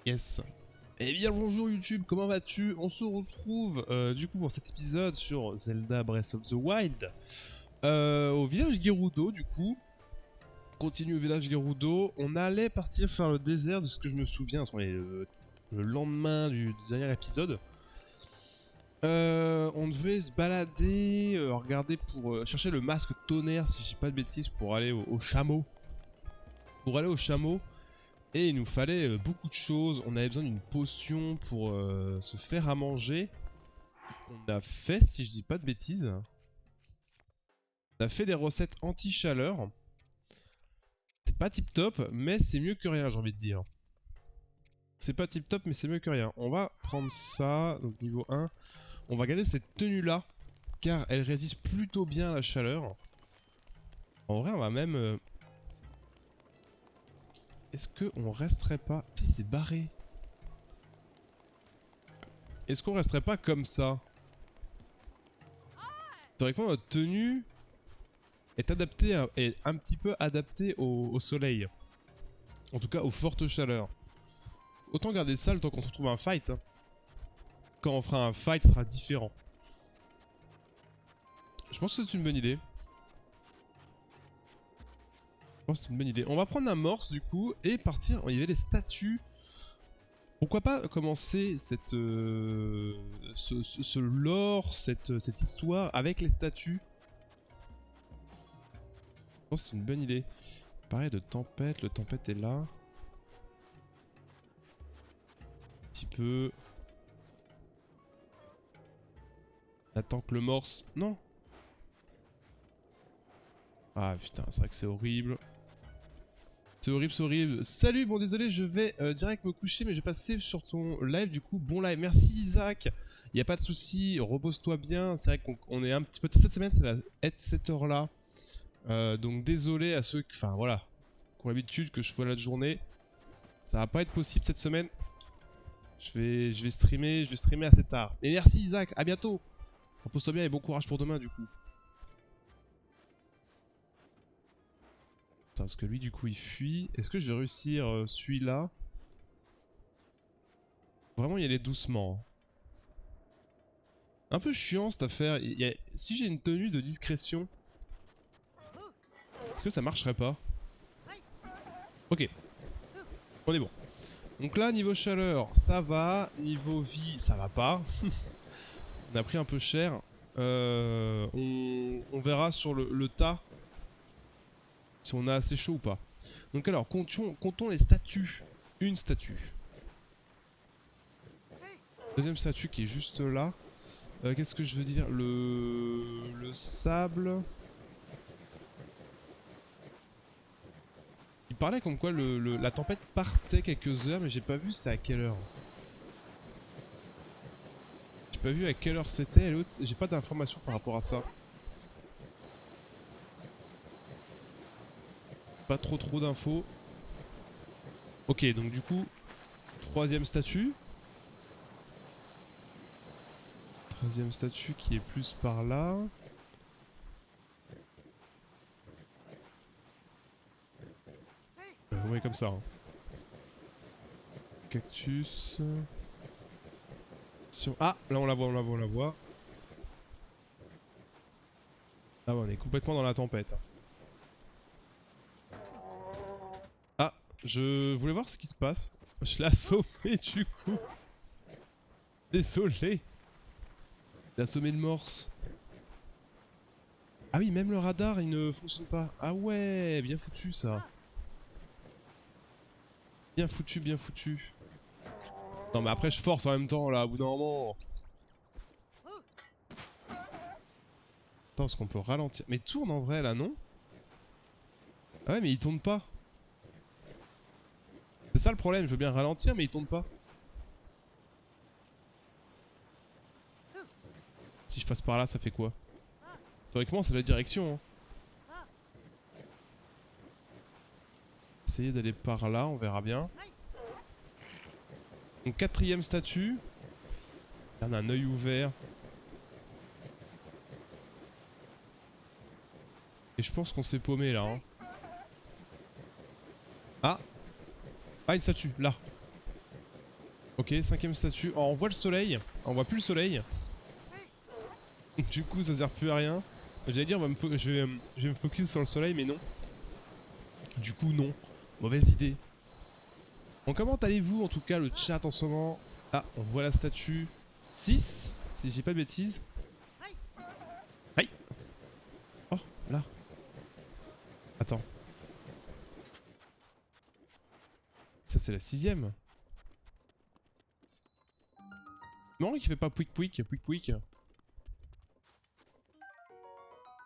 Yes. Eh bien bonjour YouTube, comment vas-tu? On se retrouve du coup pour cet épisode sur Zelda Breath of the Wild au village Gerudo du coup. Continue au village Gerudo. On allait partir faire le désert de ce que je me souviens. Attendez, le lendemain du dernier épisode. On devait se balader, regarder pour chercher le masque tonnerre si je dis pas de bêtises pour aller au chameau. Pour aller au chameau. Et il nous fallait beaucoup de choses. On avait besoin d'une potion pour se faire à manger. On a fait, si je dis pas de bêtises. On a fait des recettes anti-chaleur. C'est pas tip top, mais c'est mieux que rien, j'ai envie de dire. C'est pas tip top, mais c'est mieux que rien. On va prendre ça, donc niveau 1. On va garder cette tenue là, car elle résiste plutôt bien à la chaleur. En vrai, on va même... Est-ce qu'on resterait pas... Putain, il s'est barré. Est-ce qu'on resterait pas comme ça? Théoriquement, notre tenue est adaptée est un petit peu adaptée au soleil. En tout cas, aux fortes chaleurs. Autant garder ça le temps qu'on se retrouve à un fight. Hein. Quand on fera un fight, ce sera différent. Je pense que c'est une bonne idée. Je pense que c'est une bonne idée. On va prendre un morse du coup et partir. Il y avait des statues. Pourquoi pas commencer cette, ce lore, cette histoire avec les statues. Je pense que c'est une bonne idée. Pareil de tempête, le tempête est là. Un petit peu. On attend que le morse... Non. Ah putain, c'est vrai que c'est horrible. C'est horrible, c'est horrible. Salut, bon désolé, je vais direct me coucher, mais je vais passer sur ton live du coup. Bon live, merci Isaac. Y a pas de souci, repose-toi bien. C'est vrai qu'on est un petit peu... Cette semaine, ça va être cette heure-là. Donc désolé à ceux qui... Enfin voilà. Qui ont l'habitude que je vois la journée. Ça va pas être possible cette semaine. Je vais streamer assez tard. Et merci Isaac, à bientôt. Repose-toi bien et bon courage pour demain du coup. Parce que lui du coup il fuit. Est-ce que je vais réussir celui-là? Vraiment y aller doucement. Un peu chiant cette affaire. Si j'ai une tenue de discrétion, est-ce que ça marcherait pas? Ok. On est bon. Donc là niveau chaleur ça va. Niveau vie ça va pas. On a pris un peu cher. On verra sur le tas si on a assez chaud ou pas. Donc alors, comptons les statues. Une statue. Deuxième statue qui est juste là. Qu'est-ce que je veux dire? Le sable. Il parlait comme quoi la tempête partait quelques heures, mais j'ai pas vu c'était à quelle heure. J'ai pas vu à quelle heure c'était. J'ai pas d'informations par rapport à ça. Pas trop d'infos. Ok, donc du coup, troisième statue. Troisième statue qui est plus par là. Ouais, comme ça. Hein. Cactus. Ah, là on la voit, on la voit. Ah ouais, on est complètement dans la tempête. Ah, je voulais voir ce qui se passe. Je l'ai assommé du coup. Désolé. J'ai assommé le morse. Ah oui, même le radar il ne fonctionne pas. Ah ouais, bien foutu ça. Bien foutu, bien foutu. Non mais après je force en même temps là, au bout d'un moment. Attends, est-ce qu'on peut ralentir? Mais tourne en vrai là, non? Ah ouais, mais il tourne pas. C'est ça le problème, je veux bien ralentir mais il tourne pas. Si je passe par là, ça fait quoi? Théoriquement, c'est la direction. Hein. Essayer d'aller par là, on verra bien. Donc quatrième statue. Là, on a un œil ouvert. Et je pense qu'on s'est paumé là. Hein. Ah! Ah, une statue, là. Ok, 5ème statue. Oh, on voit le soleil. On voit plus le soleil. Du coup, ça sert plus à rien. J'allais dire, je vais me focus sur le soleil, mais non. Du coup, non. Mauvaise idée. Bon, comment allez-vous, en tout cas, le chat en ce moment? Ah, on voit la statue 6, si j'ai pas de bêtises. Aïe. Oh, là. Attends. Ça, c'est la 6ème. Non, qui fait pas pouic pouic, pouic pouic.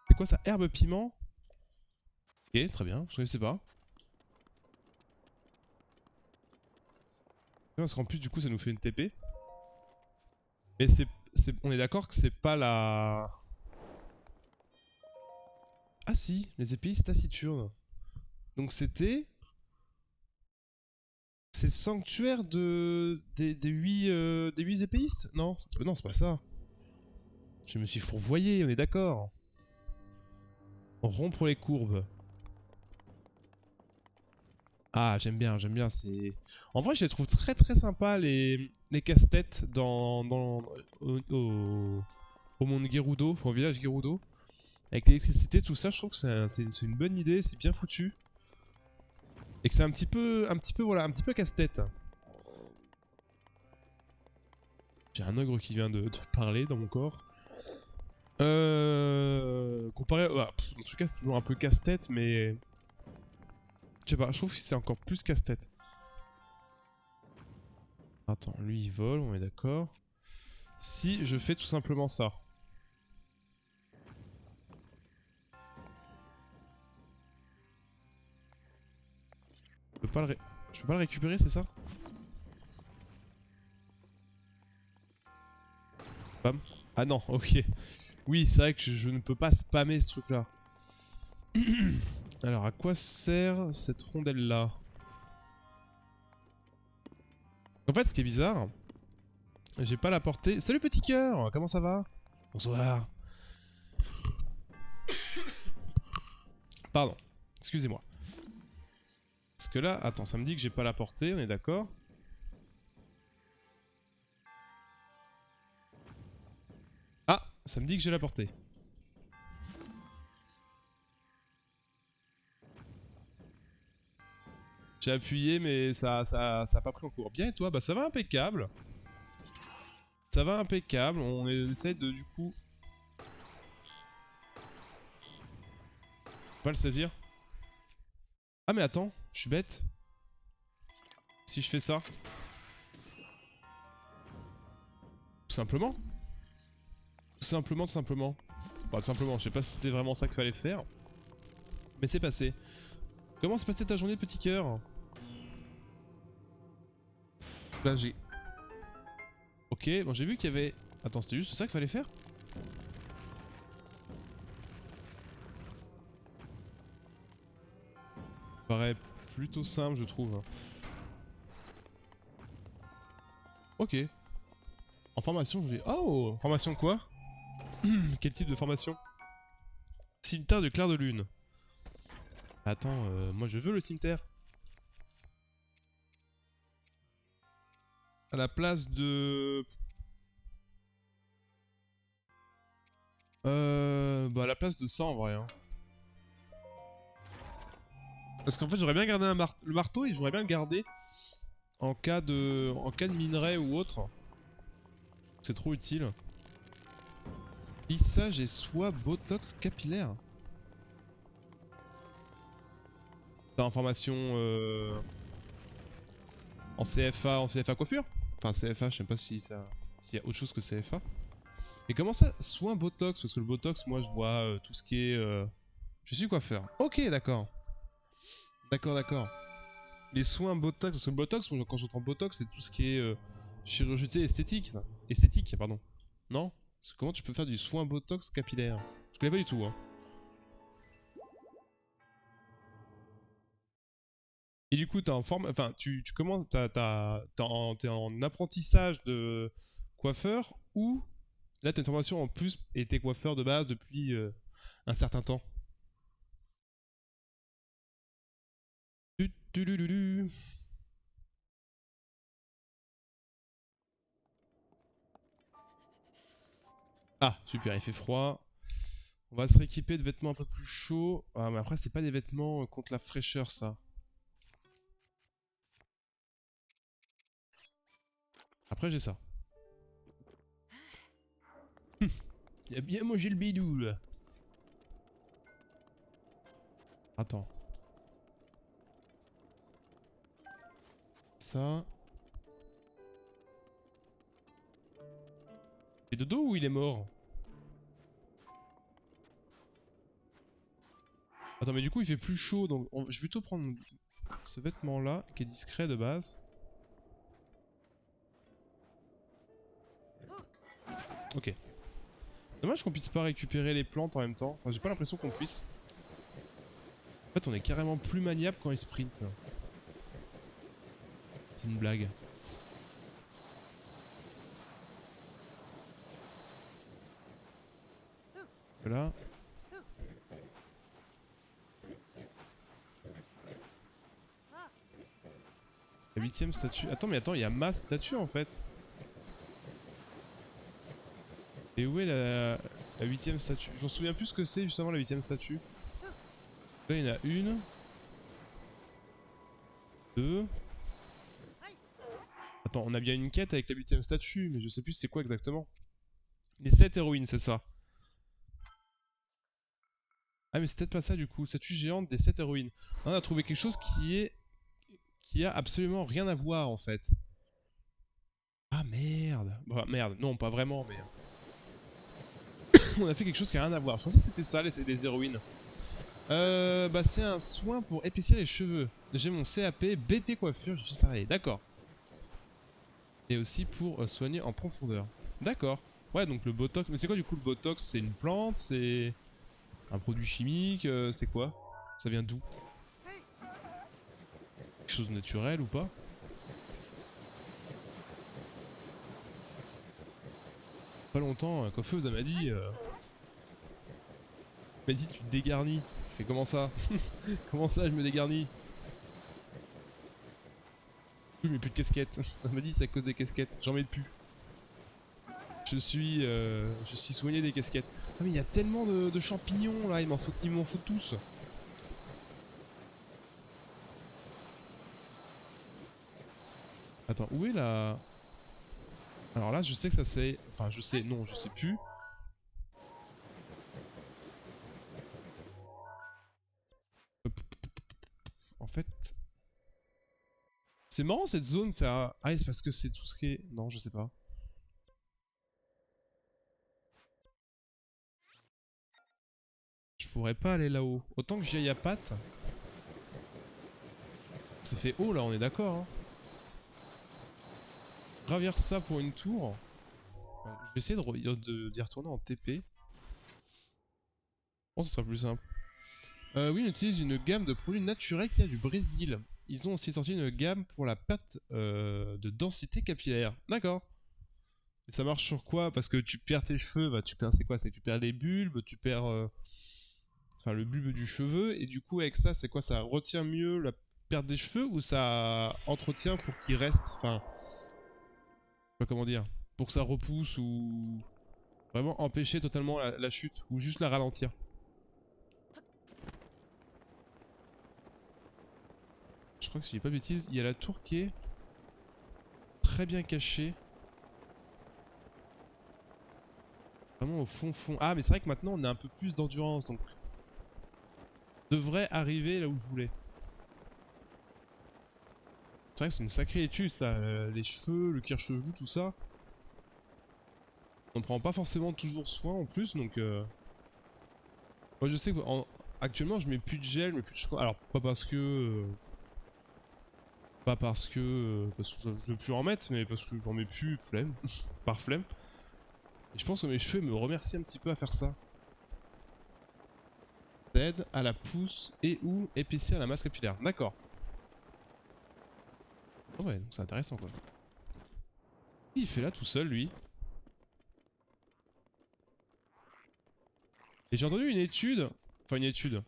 C'est quoi ça? Herbe piment? Ok, très bien, je connaissais pas. Parce qu'en plus, du coup, ça nous fait une TP. Mais on est d'accord que c'est pas la... Ah si, les épices taciturnes. Donc c'était... C'est le sanctuaire des 8 épéistes? Non, non, c'est pas ça. Je me suis fourvoyé, on est d'accord. Rompre les courbes. Ah, j'aime bien, c'est... En vrai, je les trouve très très sympas, les casse-têtes au monde Gerudo, enfin, au village Gerudo. Avec l'électricité, tout ça, je trouve que c'est une bonne idée, c'est bien foutu. Et que c'est voilà, un petit peu casse-tête. J'ai un ogre qui vient de parler dans mon corps. Comparé... Bah, en tout cas, c'est toujours un peu casse-tête, mais... Je sais pas, je trouve que c'est encore plus casse-tête. Attends, lui il vole, on est d'accord. Si je fais tout simplement ça. Je peux pas le récupérer, c'est ça? Bam. Ah non, ok. Oui, c'est vrai que je ne peux pas spammer ce truc-là. Alors, à quoi sert cette rondelle-là? En fait, ce qui est bizarre, j'ai pas la portée... Salut petit cœur, comment ça va? Bonsoir. Pardon, excusez-moi. Parce que là, attends, ça me dit que j'ai pas la portée, on est d'accord? Ah, ça me dit que j'ai la portée. J'ai appuyé, mais ça a pas pris en cours. Bien et toi? Bah ça va impeccable. Ça va impeccable, on essaie de du coup... Pas le saisir. Ah mais attends, je suis bête. Si je fais ça... Tout simplement. Tout simplement, tout simplement. Bah tout simplement, je sais pas si c'était vraiment ça qu'il fallait faire. Mais c'est passé. Comment s'est passée ta journée, petit cœur? Là j'ai... Ok, bon j'ai vu qu'il y avait... Attends, c'était juste ça qu'il fallait faire? Ça paraît plutôt simple, je trouve. Ok. En formation, je dis... Oh, formation quoi? Quel type de formation? Cimetière de Clair de Lune. Attends, moi je veux le cimetière. À la place de... Bah à la place de ça en vrai. Hein. Parce qu'en fait j'aurais bien gardé le marteau et j'aurais bien le gardé en cas de minerai ou autre. C'est trop utile. Lissage et soie botox capillaire. T'as information en CFA coiffure? Enfin CFA, je sais pas si ça... S'il y a autre chose que CFA. Et comment ça? Soin botox? Parce que le botox, moi je vois tout ce qui est... Je suis coiffeur. Ok, d'accord. D'accord, d'accord. Les soins botox, parce que le botox, quand j'entends botox, c'est tout ce qui est chirurgie, tu sais, esthétique, ça. Esthétique, pardon. Non? Parce que comment tu peux faire du soin botox capillaire? Je connais pas du tout, hein. Et du coup, t'es en forme, enfin, tu commences, t'es en apprentissage de coiffeur ou là t'as une formation en plus et t'es coiffeur de base depuis un certain temps. Du, du, du, du, du. Ah, super, il fait froid. On va se rééquiper de vêtements un peu plus chauds. Ah, mais après, c'est pas des vêtements contre la fraîcheur, ça. Après, j'ai ça. Il a bien mangé le bidou, là. Attends. Ça. Il est dodo ou il est mort? Attends, mais du coup, il fait plus chaud, donc je vais plutôt prendre ce vêtement-là, qui est discret de base. Ok. Dommage qu'on puisse pas récupérer les plantes en même temps. Enfin, j'ai pas l'impression qu'on puisse. En fait, on est carrément plus maniable quand il sprint. C'est une blague. Voilà. La 8ème statue. Attends, mais attends, il y a ma statue en fait. Et où est la 8ème statue? Je m'en souviens plus ce que c'est justement la 8ème statue. Là, il y en a une. Deux. Attends, on a bien une quête avec la 8ème statue, mais je sais plus c'est quoi exactement. Les 7 héroïnes, c'est ça. Ah, mais c'est peut-être pas ça du coup. Statue géante des 7 héroïnes. On a trouvé quelque chose qui a absolument rien à voir en fait. Ah merde. Bah, merde, non, pas vraiment, mais. On a fait quelque chose qui a rien à voir. Je pensais que c'était ça, les héroïnes. Bah, c'est un soin pour épaissir les cheveux. J'ai mon CAP, BP coiffure, je suis salarié. D'accord. Et aussi pour soigner en profondeur. D'accord. Ouais, donc le Botox. Mais c'est quoi du coup le Botox? C'est une plante? C'est un produit chimique? C'est quoi? Ça vient d'où? Quelque chose de naturel ou pas? Pas longtemps, la coiffeuse elle m'a dit... Elle m'a dit tu te dégarnis. Je fais comment ça? Comment ça je me dégarnis? Je mets plus de casquette. Elle m'a dit c'est à cause des casquettes. J'en mets plus. Je suis soigné des casquettes. Ah mais il y a tellement de champignons là, il m'en faut tous. Attends, où est la... Alors là je sais que ça c'est... Enfin je sais, non je sais plus. En fait... C'est marrant cette zone, ça... Ah c'est parce que c'est tout ce qui est... Non je sais pas. Je pourrais pas aller là-haut. Autant que j'y aille à pattes. Ça fait haut là, on est d'accord hein. Gravir ça pour une tour. Je vais essayer d'y retourner en TP. Je pense que ce sera plus simple. Oui, on utilise une gamme de produits naturels qui vient du Brésil. Ils ont aussi sorti une gamme pour la perte de densité capillaire. D'accord. Et ça marche sur quoi? Parce que tu perds tes cheveux, bah tu perds c'est quoi? C'est que tu perds les bulbes, tu perds enfin le bulbe du cheveu, et du coup avec ça c'est quoi? Ça retient mieux la perte des cheveux ou ça entretient pour qu'il reste, enfin, je sais pas comment dire, pour que ça repousse ou vraiment empêcher totalement la chute ou juste la ralentir? Je crois que si j'ai pas de bêtises, il y a la tour qui est très bien cachée. Vraiment au fond fond. Ah mais c'est vrai que maintenant on a un peu plus d'endurance donc devrait arriver là où je voulais. C'est vrai que c'est une sacrée étude ça, les cheveux, le cuir chevelu, tout ça. On prend pas forcément toujours soin en plus donc moi je sais que actuellement je mets plus de gel, mais plus de chocolat. Alors pas parce que parce que je veux plus en mettre, mais parce que j'en mets plus, flemme, par flemme. Et je pense que mes cheveux me remercient un petit peu à faire ça. Ça aide à la pousse et ou épaissir la masse capillaire. D'accord. Oh ouais, c'est intéressant quoi. Il fait là tout seul lui. Et j'ai entendu une étude. Enfin une étude.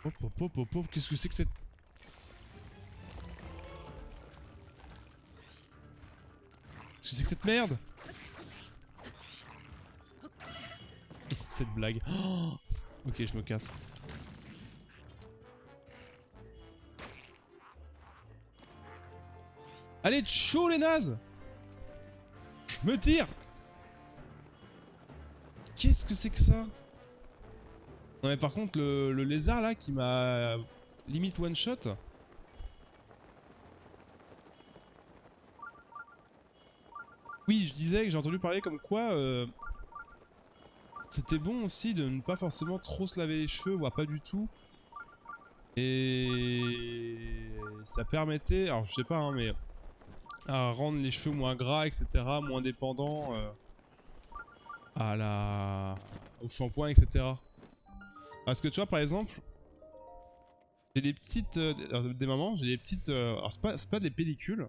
Hop hop hop hop hop. Qu'est-ce que c'est que cette... Qu'est-ce que c'est que cette merde? cette blague. Oh, ok, je me casse. Allez, chaud les nazes! Je me tire! Qu'est-ce que c'est que ça? Non mais par contre, le lézard là qui m'a limite one shot. Oui, je disais que j'ai entendu parler comme quoi c'était bon aussi de ne pas forcément trop se laver les cheveux, voire pas du tout. Et ça permettait, alors je sais pas, hein, mais à rendre les cheveux moins gras, etc., moins dépendants au shampoing, etc. Parce que tu vois, par exemple, j'ai des petites, des mamans, j'ai des petites, alors c'est pas des pellicules,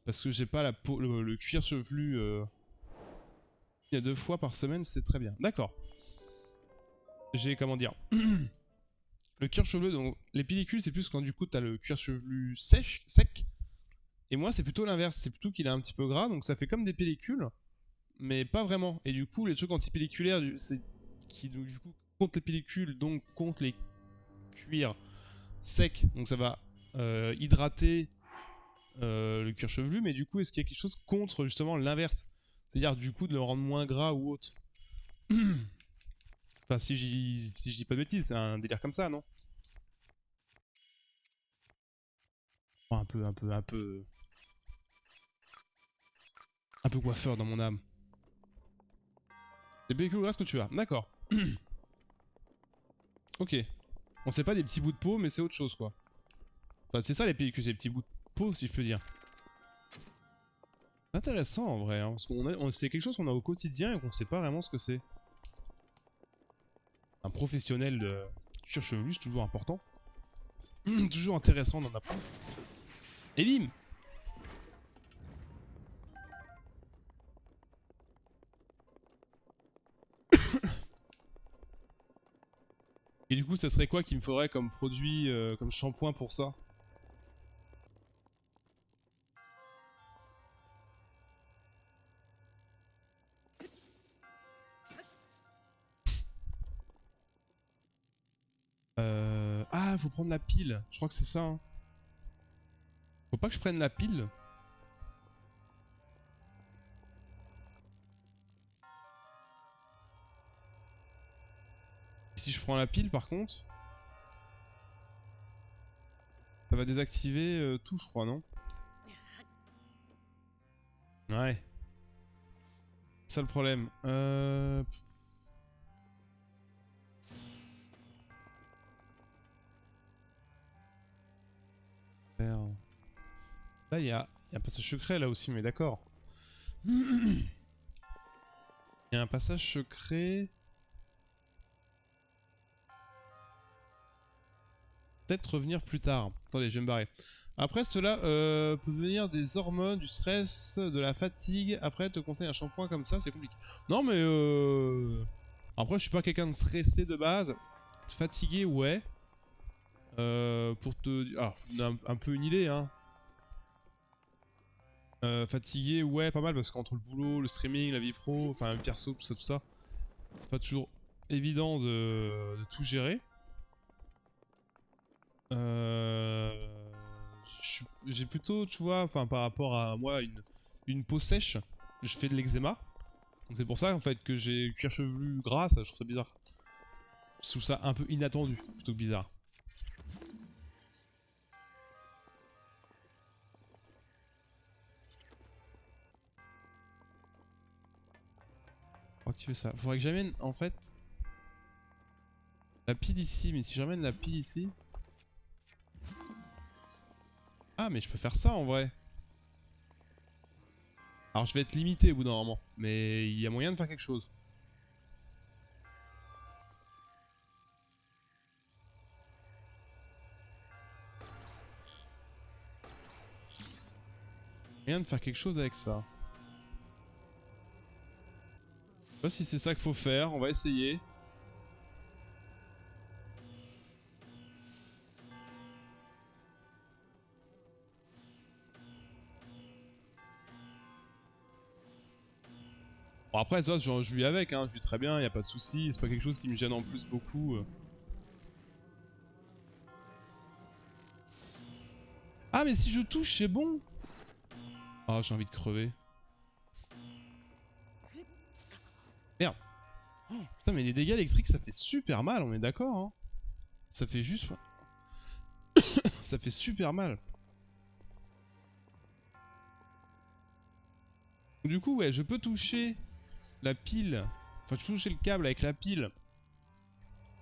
parce que j'ai pas la peau, le cuir chevelu. Il y a 2 fois par semaine, c'est très bien. D'accord. J'ai, comment dire, le cuir chevelu, donc les pellicules, c'est plus quand du coup t'as le cuir chevelu sec. Et moi, c'est plutôt l'inverse, c'est plutôt qu'il est un petit peu gras, donc ça fait comme des pellicules, mais pas vraiment. Et du coup, les trucs antipelliculaires, c'est qui donc, du coup contre les pellicules, donc contre les cuirs secs, donc ça va hydrater le cuir chevelu, mais du coup, est-ce qu'il y a quelque chose contre justement l'inverse? C'est-à-dire du coup de le rendre moins gras ou autre. Enfin, si je dis pas de bêtises, c'est un délire comme ça, non? Enfin, un peu coiffeur dans mon âme. Des pellicules grasses que tu as, d'accord. Ok. On sait pas des petits bouts de peau, mais c'est autre chose, quoi. Enfin, c'est ça les pellicules, c'est des petits bouts de peau, si je peux dire. Intéressant, en vrai, hein, parce qu'on c'est quelque chose qu'on a au quotidien et qu'on sait pas vraiment ce que c'est. Un professionnel de cuir chevelu, c'est toujours important. Toujours intéressant d'en apprendre. Et bim! Et du coup, ça serait quoi qu'il me faudrait comme produit, comme shampoing pour ça? Ah, faut prendre la pile. Je crois que c'est ça. Hein. Faut pas que je prenne la pile. Et si je prends la pile, par contre, ça va désactiver tout, je crois, non? Ouais. C'est ça le problème. Là, il y a un passage secret là aussi, mais d'accord. Il y a un passage secret. Peut-être revenir plus tard. Attendez, je vais me barrer. Après, cela peut venir des hormones, du stress, de la fatigue. Après, te conseille un shampoing comme ça, c'est compliqué. Non, mais après, je suis pas quelqu'un de stressé de base. Fatigué, ouais. Pour te... Ah, un peu une idée, hein. Fatigué, ouais, pas mal, parce qu'entre le boulot, le streaming, la vie pro, enfin, le perso, tout ça, c'est pas toujours évident de tout gérer. J'ai plutôt, tu vois, enfin, par rapport à moi, une peau sèche, je fais de l'eczéma. Donc c'est pour ça, en fait, que j'ai cuir chevelu gras, ça, je trouve ça bizarre. Je trouve ça un peu inattendu, plutôt que bizarre. Faut activer ça. Faudrait que j'amène, en fait, la pile ici, mais si j'amène la pile ici... Ah, mais je peux faire ça, en vrai. Alors je vais être limité au bout d'un moment, mais il y a moyen de faire quelque chose. Moyen de faire quelque chose avec ça. Je sais pas si c'est ça qu'il faut faire, on va essayer. Bon après, ça, je vis avec, hein, je vis très bien, y a pas de souci, c'est pas quelque chose qui me gêne en plus beaucoup. Ah mais si je touche, c'est bon. Ah, j'ai envie de crever. Merde. Oh, putain, mais les dégâts électriques, ça fait super mal, on est d'accord, hein. Ça fait juste... ça fait super mal. Du coup, ouais, je peux toucher la pile. Enfin, je peux toucher le câble avec la pile.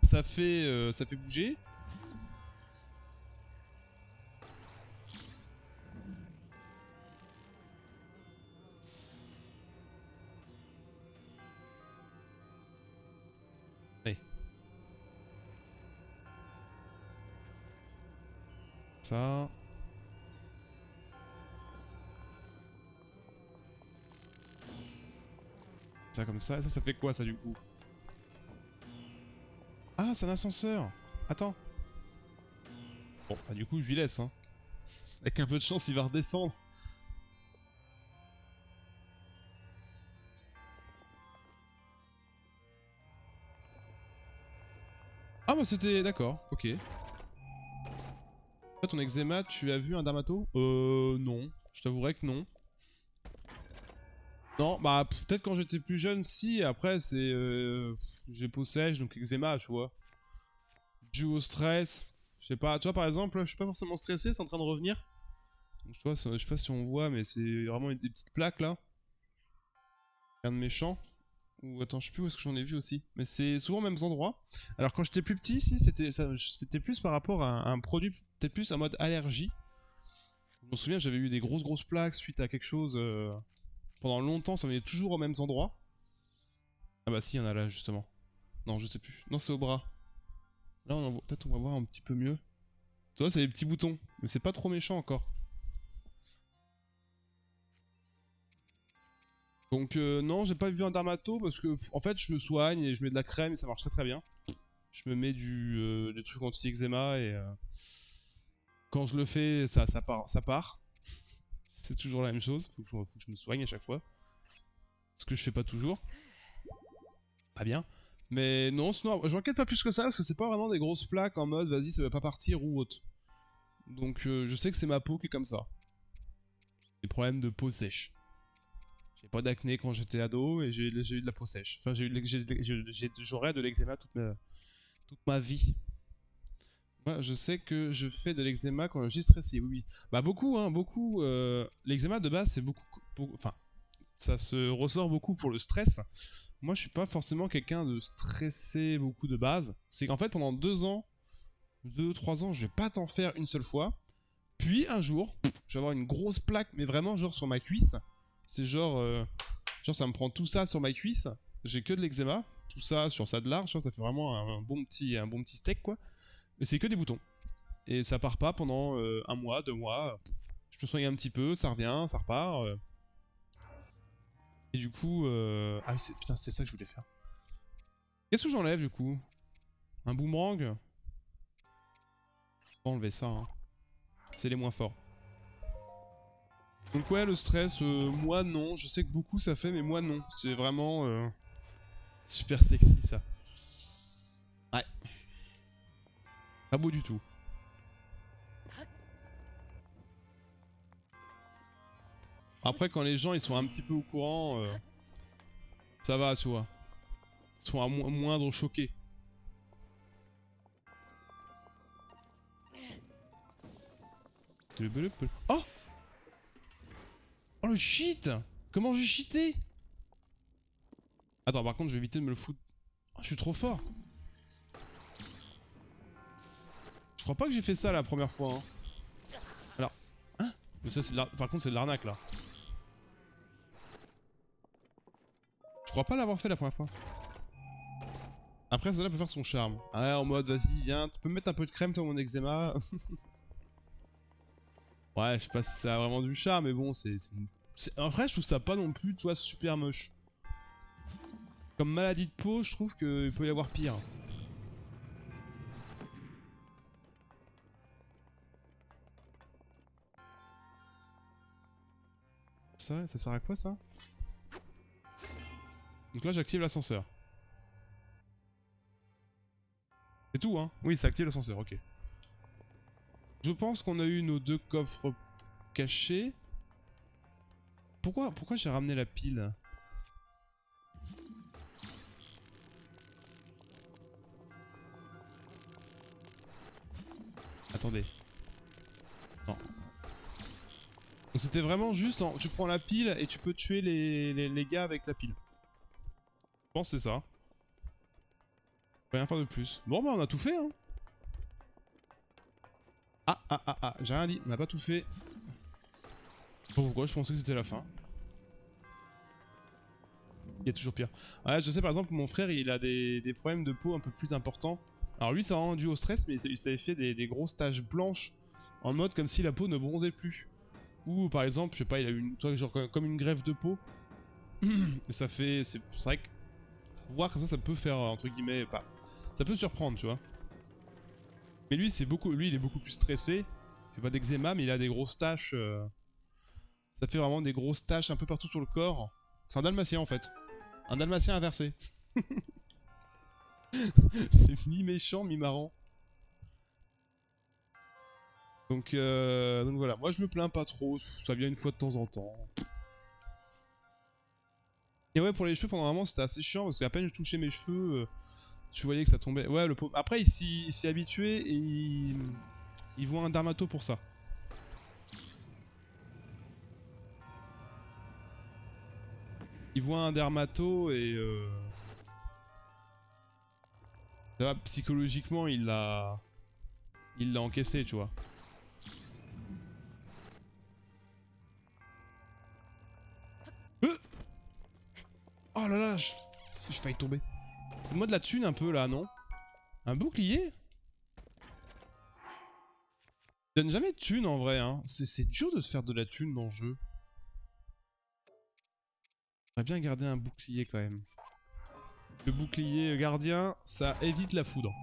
Ça fait bouger. Allez. Ça... Ça comme ça. Et ça fait quoi, ça, du coup? Ah, c'est un ascenseur. Attends. Bon, bah du coup, je lui laisse, hein. Avec un peu de chance, il va redescendre. Ah, bah c'était... D'accord, ok. Toi, ton eczéma, tu as vu un dermato? Non. Je t'avouerai que non. Non, bah peut-être quand j'étais plus jeune, si. Après, c'est... j'ai peau sèche, donc eczéma, tu vois. Dû au stress. Je sais pas, tu vois, par exemple, je suis pas forcément stressé, c'est en train de revenir. Donc, tu vois, je sais pas si on voit, mais c'est vraiment des petites plaques, là. Rien de méchant. Ou attends, je sais plus où est-ce que j'en ai vu aussi. Mais c'est souvent aux mêmes endroits. Alors quand j'étais plus petit, si, c'était plus par rapport à un produit, peut-être plus en mode allergie. Je me souviens, j'avais eu des grosses plaques suite à quelque chose. Pendant longtemps, ça venait toujours aux mêmes endroits. Ah bah si, il y en a là, justement. Non, je sais plus. Non, c'est au bras. Là, peut-être on va voir un petit peu mieux. Tu vois, c'est les petits boutons. Mais c'est pas trop méchant encore. Donc non, j'ai pas vu un dermato parce que en fait, je me soigne et je mets de la crème et ça marche très bien. Je me mets des trucs anti-eczéma et quand je le fais, ça part. Ça part. C'est toujours la même chose. Faut que je me soigne à chaque fois. Ce que je fais pas toujours. Pas bien. Mais non, sinon, je m'inquiète pas plus que ça parce que c'est pas vraiment des grosses plaques en mode vas-y, ça va pas partir ou autre. Donc je sais que c'est ma peau qui est comme ça. Des problèmes de peau sèche. J'ai pas d'acné quand j'étais ado et j'ai eu de la peau sèche. Enfin, j'aurais de l'eczéma toute ma vie. Moi, je sais que je fais de l'eczéma quand je suis stressé, oui, oui. Bah beaucoup, hein, beaucoup. L'eczéma de base, c'est enfin, ça se ressort beaucoup pour le stress. Moi, je suis pas forcément quelqu'un de stressé beaucoup de base. C'est qu'en fait, pendant 2 ans, 3 ans, je vais pas t'en faire une seule fois. Puis un jour, je vais avoir une grosse plaque, mais vraiment genre sur ma cuisse. C'est genre ça me prend tout ça sur ma cuisse. J'ai que de l'eczéma, tout ça sur ça de large, ça fait vraiment un bon petit steak quoi. Mais c'est que des boutons. Et ça part pas pendant 1 mois, 2 mois. Je me soigne un petit peu, ça revient, ça repart. Et du coup, ah oui, putain, c'était ça que je voulais faire. Qu'est-ce que j'enlève du coup? Un boomerang? Je vais pas enlever ça, hein. C'est les moins forts. Donc ouais, le stress, moi non. Je sais que beaucoup ça fait, mais moi non. C'est vraiment super sexy ça. Ouais. Pas beau du tout. Après, quand les gens ils sont un petit peu au courant, ça va, tu vois. Ils sont à moindre choqués. Oh! Oh le shit! Comment j'ai cheaté? Attends, par contre, je vais éviter de me le foutre. Oh, je suis trop fort. Je crois pas que j'ai fait ça la première fois. Hein. Alors, hein? Mais ça, par contre, c'est de l'arnaque là. Je crois pas l'avoir fait la première fois. Après, cela peut faire son charme. Ouais, en mode, vas-y, viens, tu peux me mettre un peu de crème sur mon eczéma. Ouais, je sais pas si ça a vraiment du charme, mais bon, après, je trouve ça pas non plus, tu vois, super moche. Comme maladie de peau, je trouve qu'il peut y avoir pire. Ça sert à quoi ça? Donc là j'active l'ascenseur. C'est tout hein? Oui, ça active l'ascenseur, ok. Je pense qu'on a eu nos 2 coffres cachés. Pourquoi j'ai ramené la pile? Attendez. Non. Donc c'était vraiment juste, tu prends la pile et tu peux tuer les gars avec la pile. Je pense que c'est ça. Rien faire de plus. Bon bah on a tout fait hein. J'ai rien dit, on n'a pas tout fait. Pourquoi je pensais que c'était la fin. Il y a toujours pire. Ouais, je sais par exemple mon frère il a des problèmes de peau un peu plus importants. Alors lui c'est vraiment dû au stress mais il s'avait fait des grosses taches blanches en mode comme si la peau ne bronzait plus. Ou par exemple, je sais pas, il a eu genre comme une greffe de peau. Et ça fait... C'est vrai que voir comme ça peut faire entre guillemets... Pas, ça peut surprendre tu vois. Mais lui il est beaucoup plus stressé. Il fait pas d'eczéma mais il a des grosses taches. Ça fait vraiment des grosses taches un peu partout sur le corps. C'est un dalmatien en fait. Un dalmatien inversé. C'est mi-méchant, mi-marrant. Donc voilà, moi je me plains pas trop, ça vient une fois de temps en temps. Et ouais, pour les cheveux, pendant un moment c'était assez chiant parce qu'à peine je touchais mes cheveux, tu voyais que ça tombait. Ouais, le pauvre. Après, il s'y est habitué et il voit un dermato pour ça. Il voit un dermato et ça va, psychologiquement, il l'a encaissé, tu vois. Oh là là, j'ai failli tomber. Fais-moi de la thune un peu là, non? Un bouclier? Il donne jamais de thune en vrai, hein. C'est dur de se faire de la thune dans le jeu. J'aimerais bien garder un bouclier quand même. Le bouclier gardien, ça évite la foudre.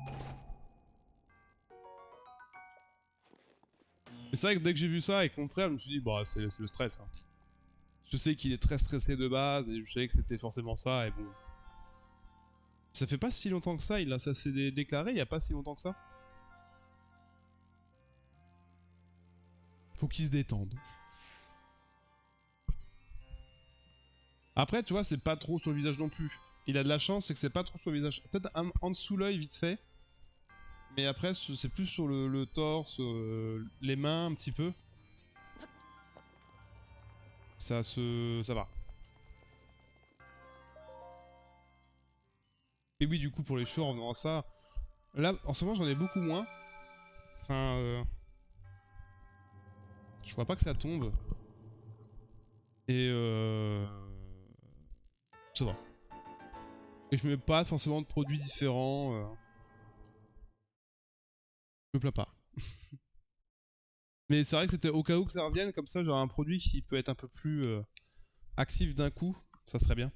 Mais c'est vrai que dès que j'ai vu ça avec mon frère, je me suis dit, bah c'est le stress. Hein. Je sais qu'il est très stressé de base et je savais que c'était forcément ça et bon. Ça fait pas si longtemps que ça, ça s'est déclaré il y a pas si longtemps que ça. Faut qu'il se détende. Après, tu vois, c'est pas trop sur le visage non plus. Il a de la chance, c'est que c'est pas trop sur le visage. Peut-être en dessous l'œil vite fait. Mais après, c'est plus sur le torse, les mains un petit peu. Ça va. Et oui, du coup, pour les cheveux, en revenant à ça... Là, en ce moment, j'en ai beaucoup moins. Enfin... Je vois pas que ça tombe. Et ça va. Et je mets pas forcément de produits différents. Je me plains pas. Mais c'est vrai que c'était au cas où que ça revienne, comme ça j'aurai un produit qui peut être un peu plus actif d'un coup. Ça serait bien.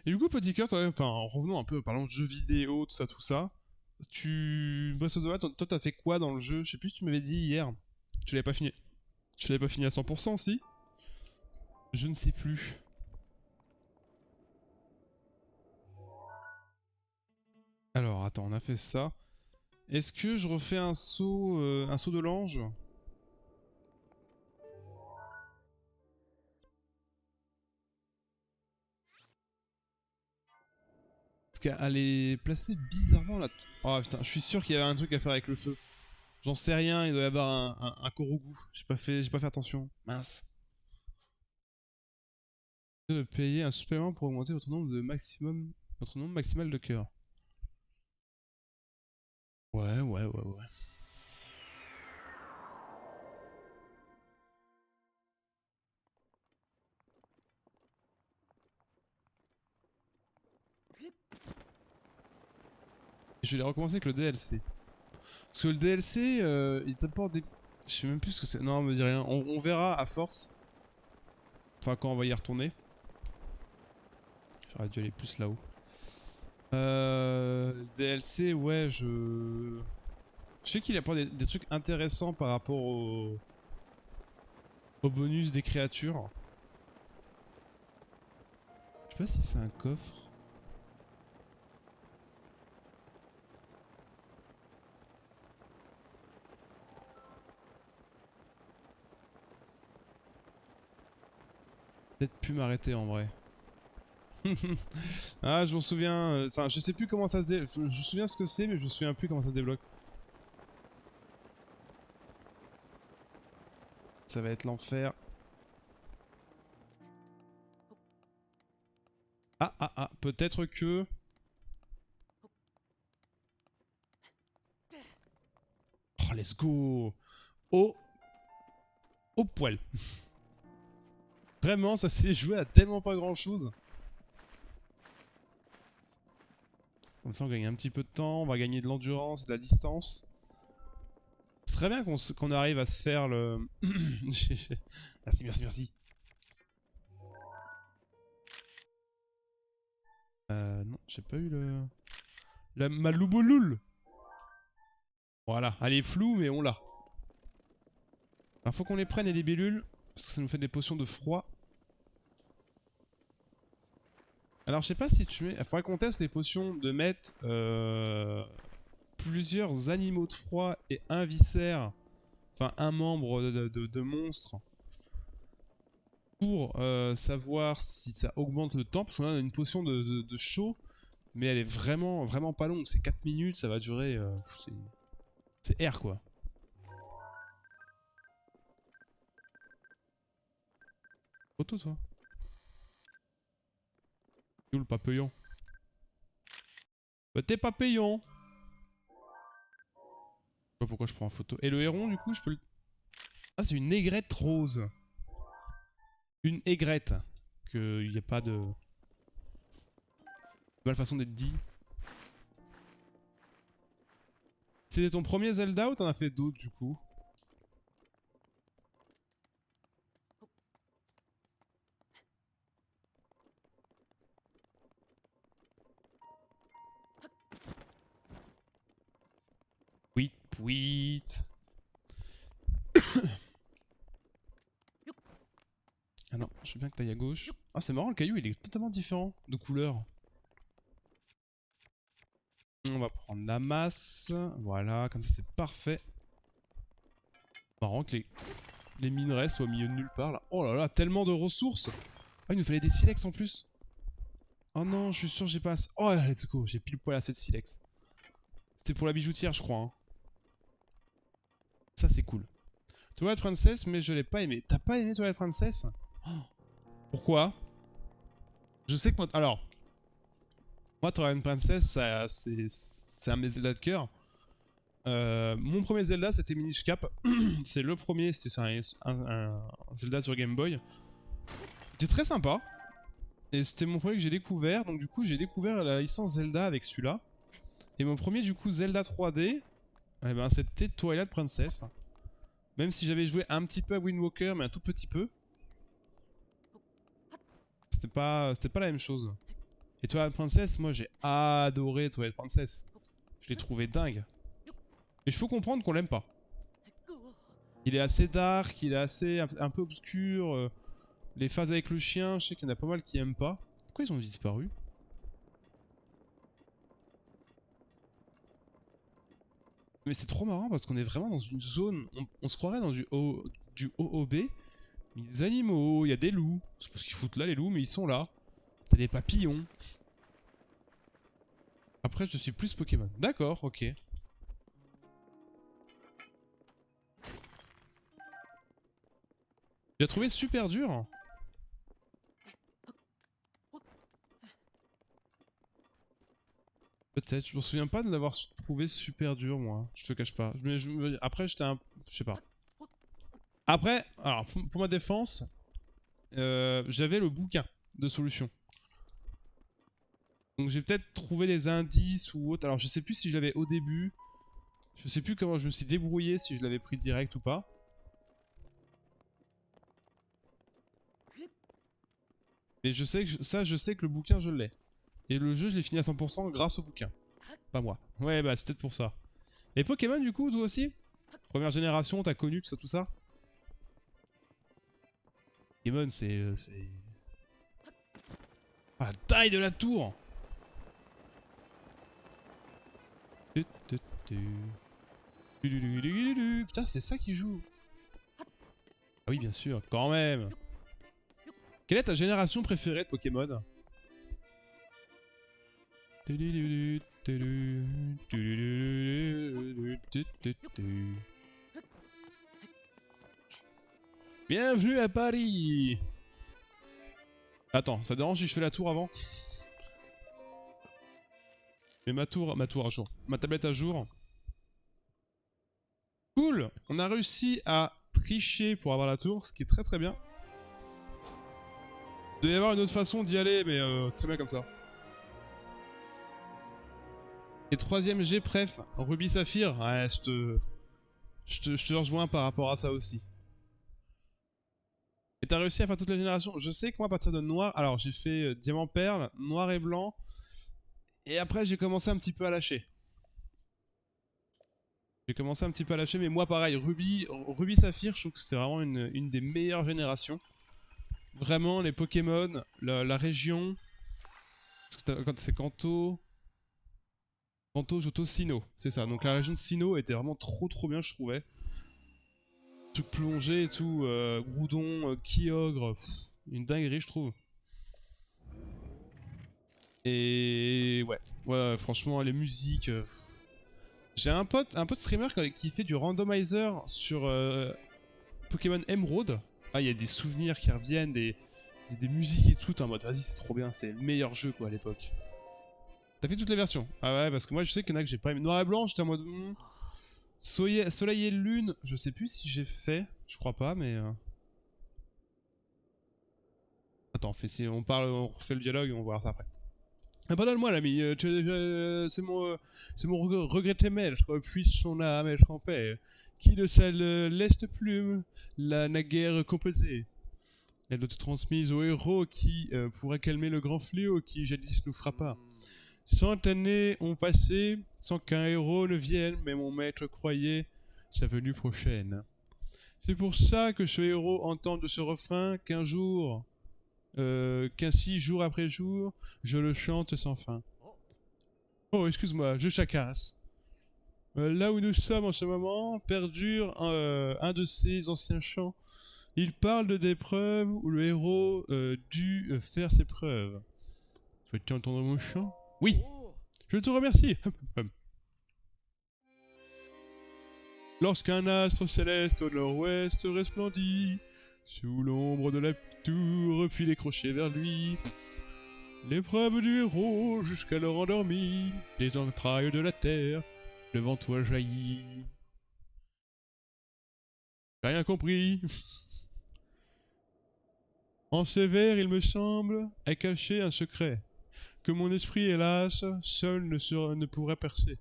Et du coup, petit cœur, enfin, revenons un peu, parlons de jeux vidéo, tout ça. Breath of the Wild, toi t'as fait quoi dans le jeu? Je sais plus si tu m'avais dit hier. Tu l'avais pas fini. Tu l'avais pas fini à 100% si? Je ne sais plus. Alors, attends, on a fait ça. Est-ce que je refais un saut de l'ange? Parce qu'elle est placée bizarrement là. Oh putain, je suis sûr qu'il y avait un truc à faire avec le feu. J'en sais rien, il doit y avoir un Korogu. J'ai pas fait attention. Mince. De payer un supplément pour augmenter votre nombre maximal de cœurs. Ouais. Je vais recommencer avec le DLC. Parce que le DLC, il t'apporte des... Je sais même plus ce que c'est. Non, me dit rien. On verra à force. Enfin, quand on va y retourner. J'aurais dû aller plus là-haut. DLC, ouais, je sais qu'il apporte des trucs intéressants par rapport au bonus des créatures. Je sais pas si c'est un coffre. Peut-être pu m'arrêter en vrai. Ah, je m'en souviens. Enfin, je sais plus comment ça se débloque. Je me souviens ce que c'est, mais je me souviens plus comment ça se débloque. Ça va être l'enfer. Ah, peut-être que... Oh, let's go. Au poil. Vraiment, ça s'est joué à tellement pas grand chose. Comme ça, on gagne un petit peu de temps, on va gagner de l'endurance, de la distance. C'est très bien qu'on arrive à se faire le... Merci. Non, j'ai pas eu le... La Malouboulul. Voilà, elle est floue, mais on l'a. Alors, faut qu'on les prenne, les libellules, parce que ça nous fait des potions de froid. Alors, je sais pas si tu mets... Il faudrait qu'on teste les potions de mettre plusieurs animaux de froid et un viscère, enfin un membre de monstre, pour savoir si ça augmente le temps, parce qu'on a une potion de chaud, mais elle est vraiment pas longue, c'est 4 minutes, ça va durer... c'est R quoi. Photo toi. Où le papillon? Bah t'es papillon. Je sais pas pourquoi je prends en photo. Et le héron du coup je peux le... Ah c'est une aigrette rose. Une aigrette. Qu'il n'y a pas de... Mal façon d'être dit. C'était ton premier Zelda ou t'en as fait d'autres du coup? Pouit. Ah non, je veux bien que t'ailles à gauche. Ah c'est marrant, le caillou il est totalement différent de couleur. On va prendre la masse. Voilà, comme ça c'est parfait. Marrant que les minerais soient au milieu de nulle part là. Oh là là, tellement de ressources. Ah il nous fallait des silex en plus. Oh non, je suis sûr j'ai pas assez. Oh let's go, j'ai pile poil assez de silex. C'était pour la bijoutière je crois. Hein. Ça c'est cool. Twilight Princess, mais je l'ai pas aimé. T'as pas aimé Twilight Princess? Oh, pourquoi? Je sais que moi... Alors, moi Twilight Princess, c'est un de mes Zelda de cœur. Mon premier Zelda c'était Minish Cap. C'est le premier, c'était un Zelda sur Game Boy. C'était très sympa. Et c'était mon premier que j'ai découvert. Donc du coup j'ai découvert la licence Zelda avec celui-là. Et mon premier du coup Zelda 3D, eh ben, c'était Twilight Princess. Même si j'avais joué un petit peu à Wind Walker, mais un tout petit peu. C'était pas la même chose. Et Twilight Princess, moi j'ai adoré Twilight Princess. Je l'ai trouvé dingue. Et je peux comprendre qu'on l'aime pas. Il est assez dark, il est assez un peu obscur. Les phases avec le chien, je sais qu'il y en a pas mal qui aiment pas. Pourquoi ils ont disparu? Mais c'est trop marrant parce qu'on est vraiment dans une zone. On se croirait dans du OOB. Il y a des animaux, il y a des loups. C'est parce qu'ils foutent là les loups, mais ils sont là. T'as des papillons. Après, je suis plus Pokémon. D'accord, ok. J'ai trouvé super dur. Peut-être, je me souviens pas de l'avoir trouvé super dur moi, je te cache pas. Après j'étais un... je sais pas. Après, alors pour ma défense, j'avais le bouquin de solutions. Donc j'ai peut-être trouvé des indices ou autre. Alors je sais plus si je l'avais au début. Je sais plus comment je me suis débrouillé, si je l'avais pris direct ou pas. Mais je sais que ça, je sais que le bouquin je l'ai. Et le jeu je l'ai fini à 100% grâce au bouquin. Pas moi. Ouais bah c'est peut-être pour ça. Et Pokémon du coup, toi aussi? Première génération, t'as connu tout ça? Pokémon c'est... Ah taille de la tour. Putain, c'est ça qui joue. Ah oui, bien sûr, quand même. Quelle est ta génération préférée de Pokémon? Bienvenue à Paris. Attends, ça dérange si je fais la tour avant? Mais ma tour à jour. Ma tablette à jour. Cool. On a réussi à tricher pour avoir la tour, ce qui est très très bien. Il doit y avoir une autre façon d'y aller, mais très bien comme ça. Et troisième G préf, Ruby Saphir. Ouais, je te rejoins par rapport à ça aussi. Et t'as réussi à faire toute la génération. Je sais que moi, à partir de noir, alors j'ai fait diamant perle, noir et blanc. Et après, j'ai commencé un petit peu à lâcher. Mais moi, pareil, Ruby Saphir, je trouve que c'est vraiment une des meilleures générations. Vraiment, les Pokémon, la région. C'est Kanto, Johto, Sinnoh. C'est ça. Donc la région de Sinnoh était vraiment trop bien, je trouvais. Truc plongé et tout, Groudon, Kyogre, une dinguerie je trouve. Et ouais, franchement les musiques. J'ai un pote streamer qui fait du randomizer sur Pokémon Emerald. Ah, il y a des souvenirs qui reviennent, des musiques et tout, en mode vas-y c'est trop bien, c'est le meilleur jeu quoi à l'époque. T'as fait toutes les versions? Ah ouais, parce que moi je sais qu'il y en a que j'ai pas aimé. Noir et blanc, j'étais en mode... Soleil et lune, je sais plus si j'ai fait, je crois pas, mais... Attends, si on on refait le dialogue et on va voir ça après. Pardonne-moi l'ami, c'est mon regretté maître, puisse son âme être en paix, qui de sa leste plume l'a naguère composée. Elle doit être transmise au héros qui pourra calmer le grand fléau qui jadis nous frappa. 100 années ont passé sans qu'un héros ne vienne, mais mon maître croyait sa venue prochaine. C'est pour ça que ce héros entend de ce refrain qu'ainsi jour après jour, je le chante sans fin. Oh, excuse-moi, je chacasse. Là où nous sommes en ce moment, perdure un de ces anciens chants. Il parle d'épreuves où le héros dut faire ses preuves. Souhaites-tu entendre mon chant? Oui, je te remercie. Lorsqu'un astre céleste au nord-ouest resplendit, sous l'ombre de la tour, puis décroché vers lui, l'épreuve du héros jusqu'alors endormi, les entrailles de la terre, devant toi jaillit. J'ai rien compris. En ces vers, il me semble, est caché un secret, que mon esprit, hélas, seul ne pourrait percer.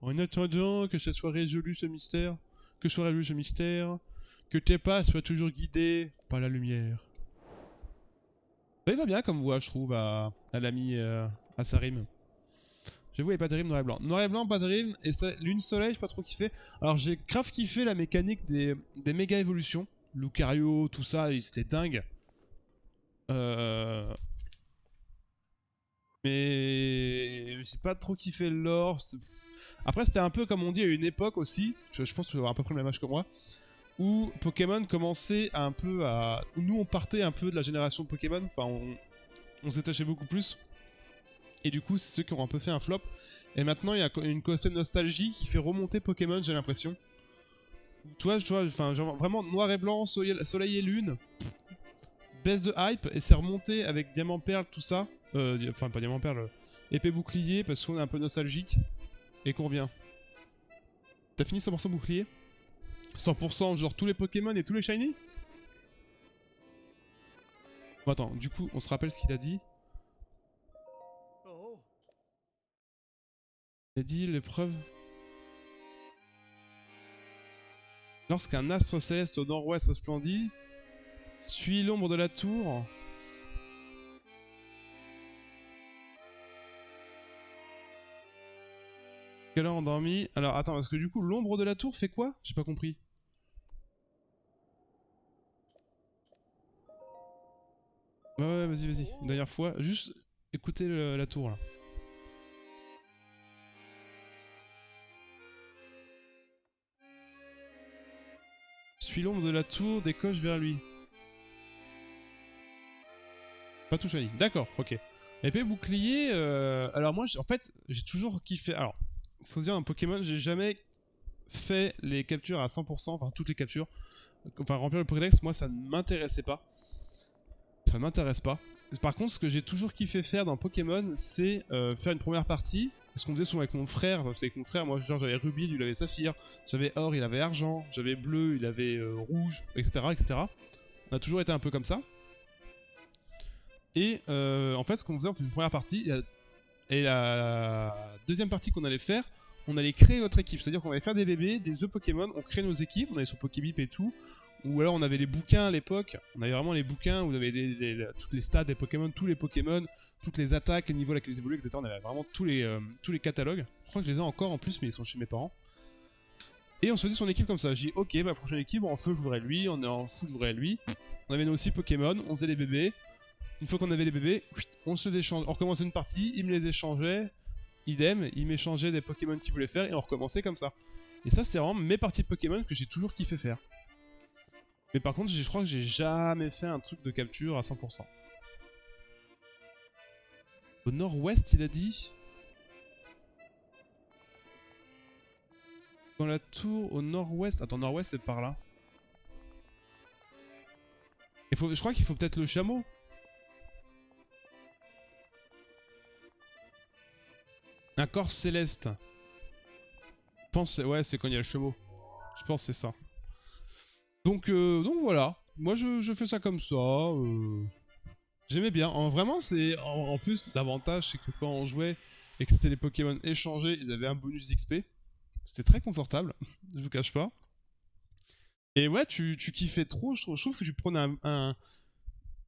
En attendant que soit résolu ce mystère, que tes pas soient toujours guidés par la lumière. Ça va bien comme voix, je trouve, à l'ami, à sa rime. J'avoue, elle est pas terrible, noir et blanc. Noir et blanc, pas terrible, et lune soleil, j'ai pas trop kiffé. Alors j'ai grave kiffé la mécanique des méga évolutions. Lucario, tout ça, c'était dingue. Mais j'ai pas trop kiffé le lore. Après, c'était un peu comme on dit à une époque aussi, je pense que tu vas avoir à peu près le même âge que moi, où Pokémon commençait un peu à... Nous, on partait un peu de la génération de Pokémon, enfin, on se détachait beaucoup plus. Et du coup, c'est ceux qui ont un peu fait un flop. Et maintenant, il y a une certaine nostalgie qui fait remonter Pokémon, j'ai l'impression. Tu vois, enfin, genre, vraiment noir et blanc, soleil et lune, baisse de hype, et c'est remonté avec Diamant Perle, tout ça. Enfin, pas Diamant Perle, épée bouclier, parce qu'on est un peu nostalgique. Et qu'on revient. T'as fini 100% bouclier? 100% genre tous les Pokémon et tous les Shiny? Bon, attends, du coup, on se rappelle ce qu'il a dit. Il a dit l'épreuve. Lorsqu'un astre céleste au nord-ouest resplendit, suit l'ombre de la tour. Quelle heure endormi? Alors attends, parce que du coup, l'ombre de la tour fait quoi? J'ai pas compris. Ouais, vas-y. Une dernière fois. Juste écoutez la tour là. Suis l'ombre de la tour, décoche vers lui. Pas tout shiny. D'accord, ok. Épée bouclier, alors moi en fait j'ai toujours kiffé. Alors, faut se dire un Pokémon, j'ai jamais fait les captures à 100%, enfin toutes les captures. Enfin remplir le Pokédex, moi ça ne m'intéressait pas. Ça m'intéresse pas. Par contre, ce que j'ai toujours kiffé faire dans Pokémon, c'est faire une première partie. Ce qu'on faisait souvent avec mon frère. C'est avec mon frère, moi genre j'avais Rubis, lui il avait Saphir. J'avais Or, il avait Argent. J'avais Bleu, il avait Rouge, etc., etc. On a toujours été un peu comme ça. Et en fait, ce qu'on faisait, on faisait une première partie. Et la deuxième partie qu'on allait faire, on allait créer notre équipe. C'est-à-dire qu'on allait faire des bébés, des œufs Pokémon, on crée nos équipes, on allait sur Pokébip et tout. Ou alors on avait les bouquins à l'époque, on avait vraiment les bouquins où on avait toutes les stats des Pokémon, tous les Pokémon, toutes les attaques, les niveaux à laquelle ils évoluaient, etc. On avait vraiment tous les catalogues. Je crois que je les ai encore en plus, mais ils sont chez mes parents. Et on se faisait son équipe comme ça. J'ai dit, ok, ma prochaine équipe, en feu je voudrais lui, en foot je voudrais lui. On avait nous aussi Pokémon, on faisait les bébés. Une fois qu'on avait les bébés, on se échangeait. On recommençait une partie, il me les échangeait, idem, il m'échangeait des Pokémon qu'il voulait faire et on recommençait comme ça. Et ça, c'était vraiment mes parties de Pokémon que j'ai toujours kiffé faire. Mais par contre, je crois que j'ai jamais fait un truc de capture à 100%. Au nord-ouest, il a dit. Dans la tour au nord-ouest. Attends, nord-ouest, c'est par là. Je crois qu'il faut peut-être le chameau. Un corps céleste. Je pense, ouais, c'est quand il y a le chameau. Je pense que c'est ça. Donc voilà. Moi, je fais ça comme ça. J'aimais bien. Vraiment, c'est en plus l'avantage, c'est que quand on jouait et que c'était les Pokémon échangés, ils avaient un bonus d'XP. C'était très confortable. Je vous cache pas. Et ouais, tu kiffais trop. Je trouve que tu prenais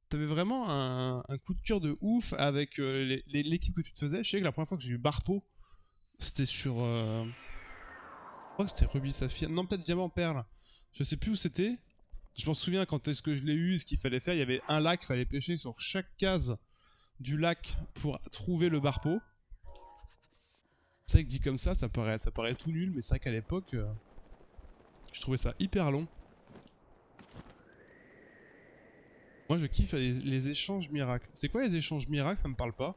t'avais vraiment un coup de cœur de ouf avec l'équipe que tu te faisais. Je sais que la première fois que j'ai eu Barpo, c'était sur. Je crois que c'était Ruby Saphir. Non, peut-être Diamant Perle. Je sais plus où c'était. Je m'en souviens quand est-ce que je l'ai eu, ce qu'il fallait faire. Il y avait un lac, il fallait pêcher sur chaque case du lac pour trouver le Barpo. C'est vrai que dit comme ça paraît tout nul, mais c'est vrai qu'à l'époque, je trouvais ça hyper long. Moi je kiffe les échanges miracles. C'est quoi les échanges miracles? Ça me parle pas.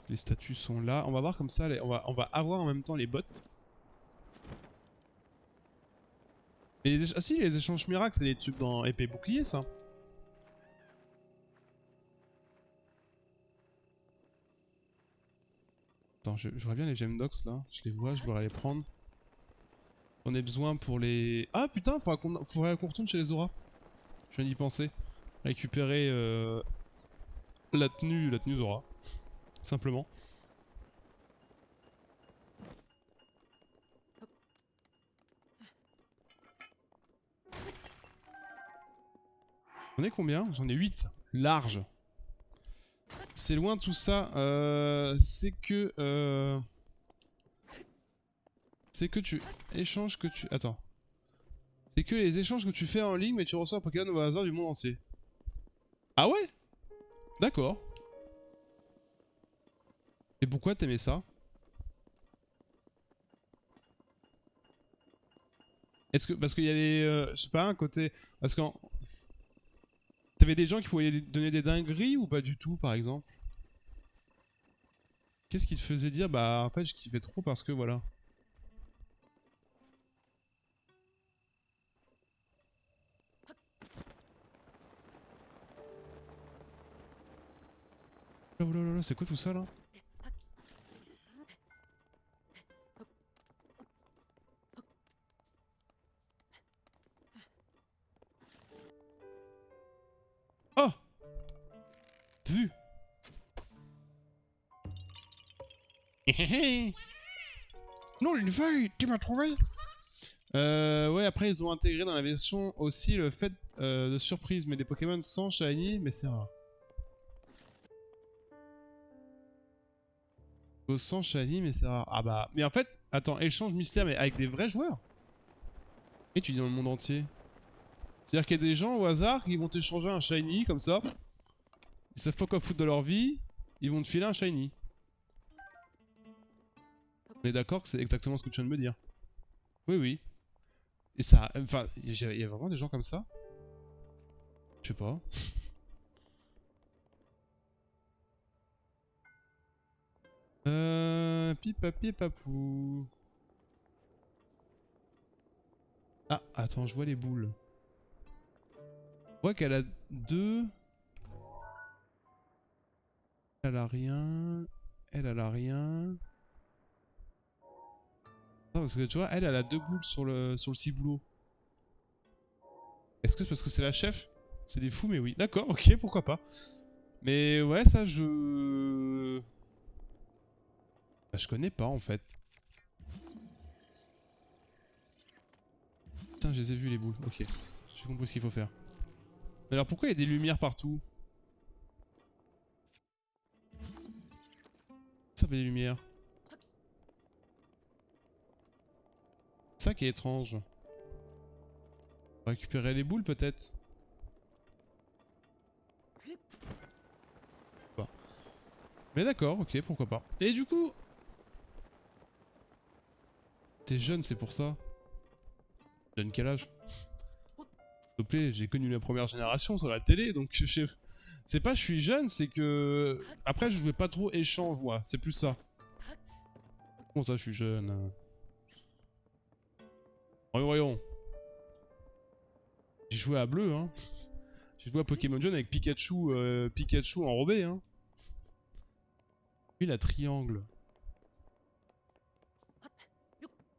Les statues sont là. On va voir comme ça, on va avoir en même temps les bottes. Mais ah si, les échanges miracles, c'est les tubes dans épée bouclier, ça. Attends, je vois bien les Gemdox là. Je les vois, je voudrais les prendre. On a besoin pour les... Ah putain, faudrait qu'on retourne chez les Zora. Je viens d'y penser. Récupérer la tenue Zora. Simplement. J'en ai combien? J'en ai 8. Large. C'est loin tout ça. C'est que... C'est que tu échanges que tu... Attends. C'est que les échanges que tu fais en ligne, mais tu reçois un Pokémon au hasard du monde entier. Ah ouais? D'accord. Et pourquoi t'aimais ça? Est-ce que... Parce qu'il y avait... je sais pas, un côté... Parce qu'en... T'avais des gens qui pouvaient donner des dingueries ou pas du tout, par exemple? Qu'est-ce qui te faisait dire, bah en fait je kiffais trop parce que voilà. Oh là là là, c'est quoi tout ça là? Oh! Vu! Non, une feuille! Tu m'as trouvé! Ouais, après ils ont intégré dans la version aussi le fait de surprise, mais des Pokémon sans shiny, mais c'est rare. Sans shiny, mais c'est rare. Ah bah, mais en fait, attends, échange mystère, mais avec des vrais joueurs? Et tu dis dans le monde entier. C'est-à-dire qu'il y a des gens au hasard qui vont t'échanger un shiny comme ça. Ils savent pas quoi foutre de leur vie. Ils vont te filer un shiny. On est d'accord que c'est exactement ce que tu viens de me dire. Oui, oui. Et ça... Enfin, il y a vraiment des gens comme ça? Je sais pas. Pipapi papou. Ah, attends, je vois les boules. Je vois qu'elle a deux. Elle a rien. Elle a rien. Non, parce que tu vois, elle a deux boules sur le ciboulot. Est-ce que c'est parce que c'est la chef? C'est des fous, mais oui. D'accord, ok, pourquoi pas. Mais ouais, ça, je... Bah, je connais pas, en fait. Putain, je les ai vus, les boules. Ok, j'ai compris ce qu'il faut faire. Mais alors, pourquoi il y a des lumières partout? Ça fait des lumières. C'est ça qui est étrange. On va récupérer les boules, peut-être. Bah. Mais d'accord, ok, pourquoi pas. Et du coup... T'es jeune, c'est pour ça. Jeune quel âge? S'il te plaît, j'ai connu la première génération sur la télé, donc je sais... C'est pas je suis jeune, c'est que... Après, je jouais pas trop échange, moi. C'est plus ça. Comment ça, je suis jeune? Voyons, voyons. J'ai joué à bleu, hein. J'ai joué à Pokémon Jaune avec Pikachu, Pikachu enrobé, hein. Lui, il a triangle.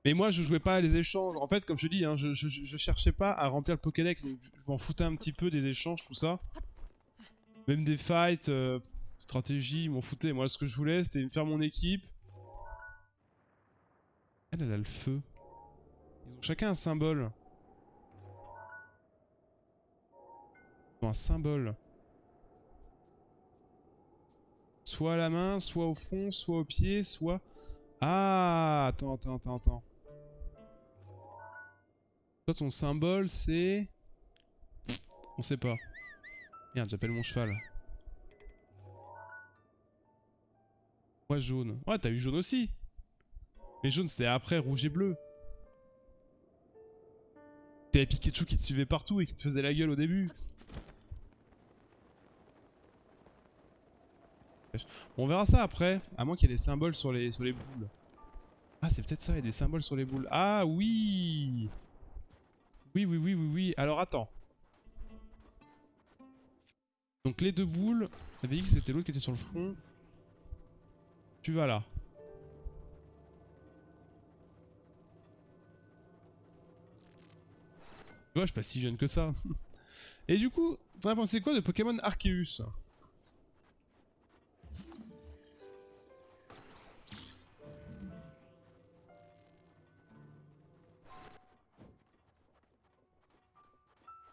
Mais moi, je jouais pas à les échanges. En fait, comme je te dis, hein, je cherchais pas à remplir le Pokédex. Donc je m'en foutais un petit peu des échanges, tout ça. Même des fights, stratégie, m'en foutais. Moi, ce que je voulais, c'était me faire mon équipe. Elle a le feu. Ils ont chacun un symbole. Ils ont un symbole. Soit à la main, soit au front, soit au pied, soit... Ah, attends. Toi, ton symbole, c'est... On sait pas. Merde, j'appelle mon cheval. Moi, jaune. Ouais, t'as eu jaune aussi. Mais jaune, c'était après rouge et bleu. T'avais Pikachu qui te suivait partout et qui te faisait la gueule au début. On verra ça après, à moins qu'il y ait des symboles sur les boules. Ah, c'est peut-être ça, il y a des symboles sur les boules. Ah oui. Oui. Alors attends. Donc les deux boules, t'avais dit que c'était l'autre qui était sur le front. Tu vas là. Tu vois, je suis pas si jeune que ça. Et du coup, t'en as pensé quoi de Pokémon Arceus?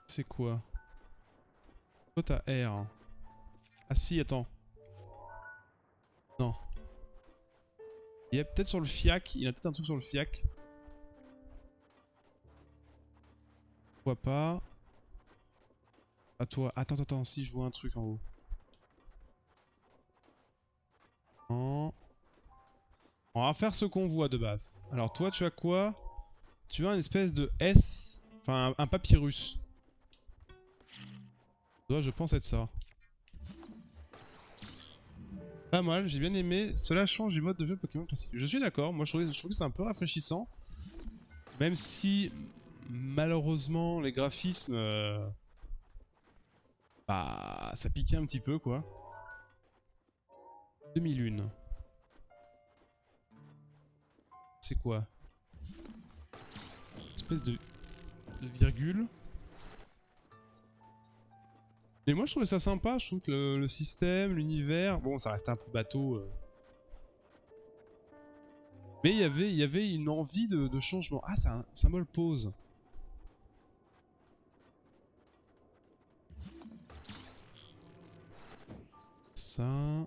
C'est quoi? Toi t'as R. Ah si, attends. Non. Il y a peut-être sur le FIAC, il y a peut-être un truc sur le FIAC. Pourquoi pas? À toi. Attends, si je vois un truc en haut. Non. On va faire ce qu'on voit de base. Alors toi tu as quoi? Tu as une espèce de S, enfin un papyrus. Ça doit, je pense, être ça. Pas mal, j'ai bien aimé. Cela change du mode de jeu Pokémon classique. Je suis d'accord, moi je trouve que c'est un peu rafraîchissant. Même si, malheureusement, les graphismes... bah, ça piquait un petit peu, quoi. 2001. C'est quoi? Une espèce de virgule. Et moi je trouvais ça sympa, je trouve que le système, l'univers... Bon, ça restait un peu bateau. Mais il y avait une envie de changement. Ah, c'est un symbole pause. Ça...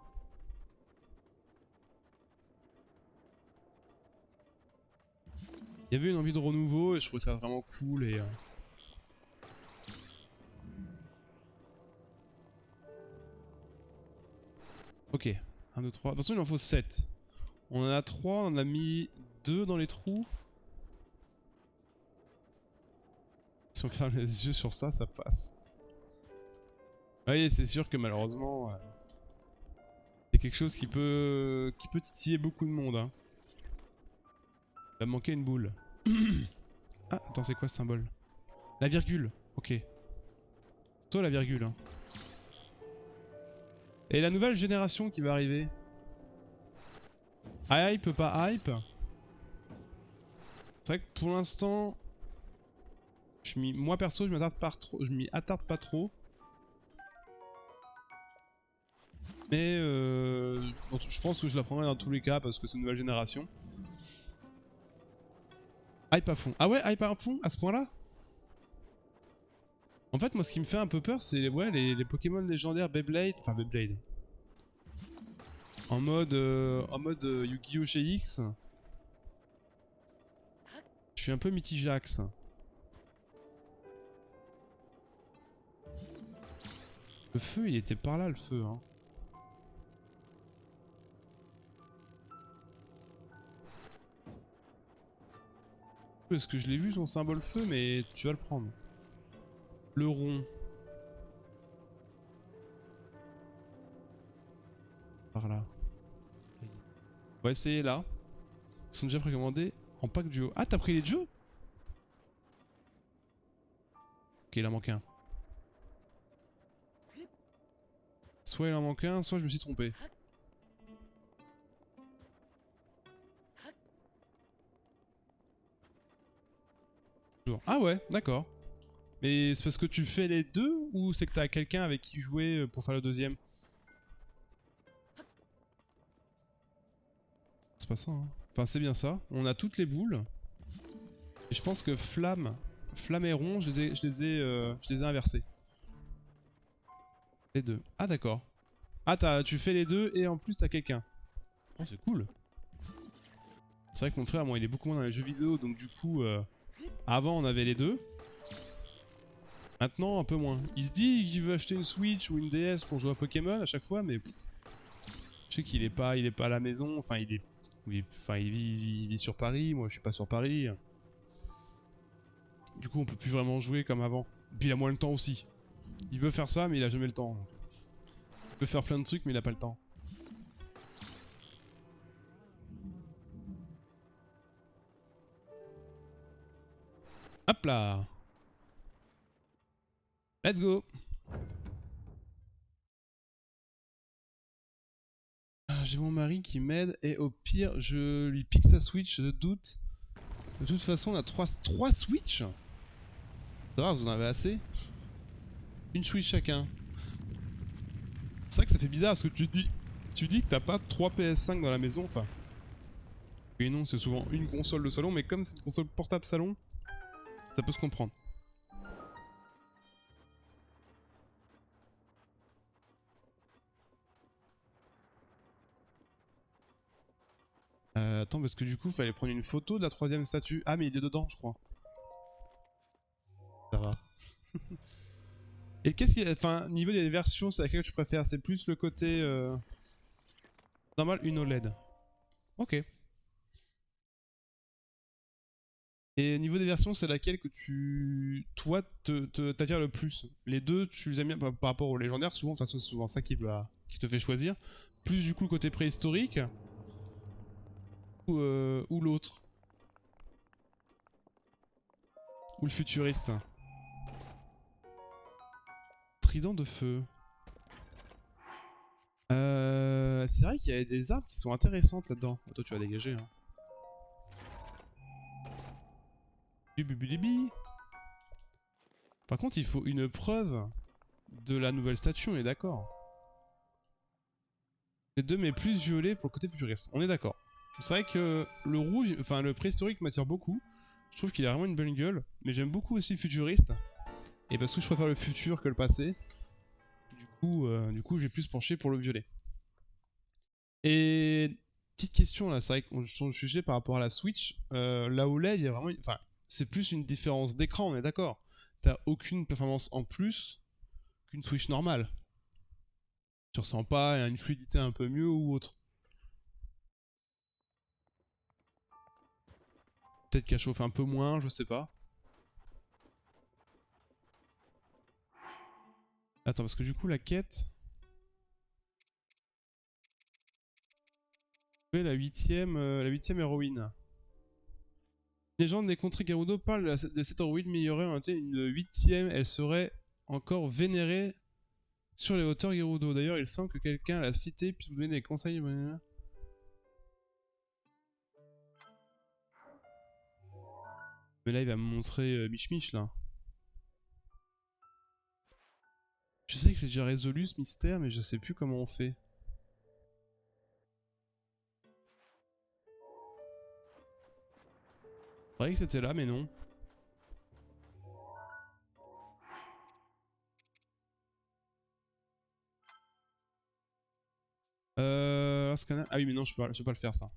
Il y avait une envie de renouveau et je trouvais ça vraiment cool et... Ok, 1, 2, 3. De toute façon il en faut 7. On en a 3, on en a mis 2 dans les trous. Si on ferme les yeux sur ça, ça passe. Oui, c'est sûr que malheureusement... c'est quelque chose qui peut titiller beaucoup de monde. Hein. Il va me manquer une boule. Ah, attends, c'est quoi ce symbole? La virgule, ok. C'est toi la virgule. Hein. Et la nouvelle génération qui va arriver. Hype, pas hype. C'est vrai que pour l'instant... moi perso, je m'y attarde pas trop. Mais je pense que je la prendrai dans tous les cas parce que c'est une nouvelle génération. Hype à fond. Ah ouais, hype à fond à ce point-là? En fait, moi, ce qui me fait un peu peur, c'est ouais, les Pokémon légendaires Beyblade. Enfin, Beyblade. En mode Yu-Gi-Oh! GX. Je suis un peu mitigax. Le feu, il était par là, le feu. Hein. Parce que je l'ai vu, son symbole feu, mais tu vas le prendre. Le rond. Par là. On va essayer là. Ils sont déjà précommandés en pack duo. Ah, t'as pris les jeux? Ok, il en manque un. Soit il en manque un, soit je me suis trompé. Ah ouais, d'accord. Mais c'est parce que tu fais les deux ou c'est que t'as quelqu'un avec qui jouer pour faire le deuxième? C'est pas ça, hein. Enfin, c'est bien ça. On a toutes les boules. Et je pense que Flamme et Rond, je les ai inversés. Les deux. Ah d'accord. Ah, tu fais les deux et en plus t'as quelqu'un. Oh, c'est cool. C'est vrai que mon frère, moi, il est beaucoup moins dans les jeux vidéo, donc du coup, avant on avait les deux. Maintenant, un peu moins. Il se dit qu'il veut acheter une Switch ou une DS pour jouer à Pokémon à chaque fois, mais je sais qu'il est pas à la maison. Enfin, il vit sur Paris. Moi, je suis pas sur Paris. Du coup, on peut plus vraiment jouer comme avant. Puis il a moins le temps aussi. Il veut faire ça, mais il a jamais le temps. Il peut faire plein de trucs, mais il a pas le temps. Hop là! Let's go! J'ai mon mari qui m'aide et au pire, je lui pique sa Switch, je doute. De toute façon, on a 3 Switch. Ça va, vous en avez assez? Une Switch chacun. C'est vrai que ça fait bizarre parce que tu dis que t'as pas 3 PS5 dans la maison, enfin. Et non, c'est souvent une console de salon, mais comme c'est une console portable salon, ça peut se comprendre. Attends, parce que du coup, fallait prendre une photo de la 3ème statue. Ah, mais il est dedans, je crois. Ça va. Et qu'est-ce qui... Enfin, niveau des versions, c'est laquelle que tu préfères? C'est plus le côté... normal, une OLED. Ok. Et niveau des versions, c'est laquelle que toi, t'attire le plus? Les deux, tu les aimes bien par rapport aux légendaires, souvent, de toute façon, c'est souvent ça qui te fait choisir. Plus du coup le côté préhistorique, ou l'autre. Ou le futuriste. Trident de feu. C'est vrai qu'il y a des armes qui sont intéressantes là-dedans. Oh, toi, tu vas dégager. Hein. Par contre, il faut une preuve de la nouvelle statue, on est d'accord. Les deux, mais plus violet pour le côté futuriste. On est d'accord. C'est vrai que le rouge, enfin le préhistorique m'attire beaucoup. Je trouve qu'il a vraiment une bonne gueule. Mais j'aime beaucoup aussi le futuriste. Et parce que je préfère le futur que le passé. Du coup je vais plus pencher pour le violet. Et Petite question là, c'est vrai qu'on change de sujet par rapport à la Switch. La OLED, il y a vraiment. Enfin, c'est plus une différence d'écran, on est d'accord. T'as aucune performance en plus qu'une Switch normale. Tu ressens pas une fluidité un peu mieux ou autre. Peut-être qu'elle chauffe un peu moins, je sais pas. Attends, parce que du coup, la quête. La huitième héroïne. Les légende des contrées Gerudo parlent de cette héroïne, mais il y aurait une huitième, elle serait encore vénérée sur les hauteurs Gerudo. D'ailleurs, il semble que quelqu'un l'a cité puisse vous donner des conseils. Mais là, il va me montrer Mich Mich là. Je sais que j'ai déjà résolu ce mystère, mais je sais plus comment on fait. C'est vrai que c'était là, mais non. Ah oui, mais non, je peux pas le faire ça.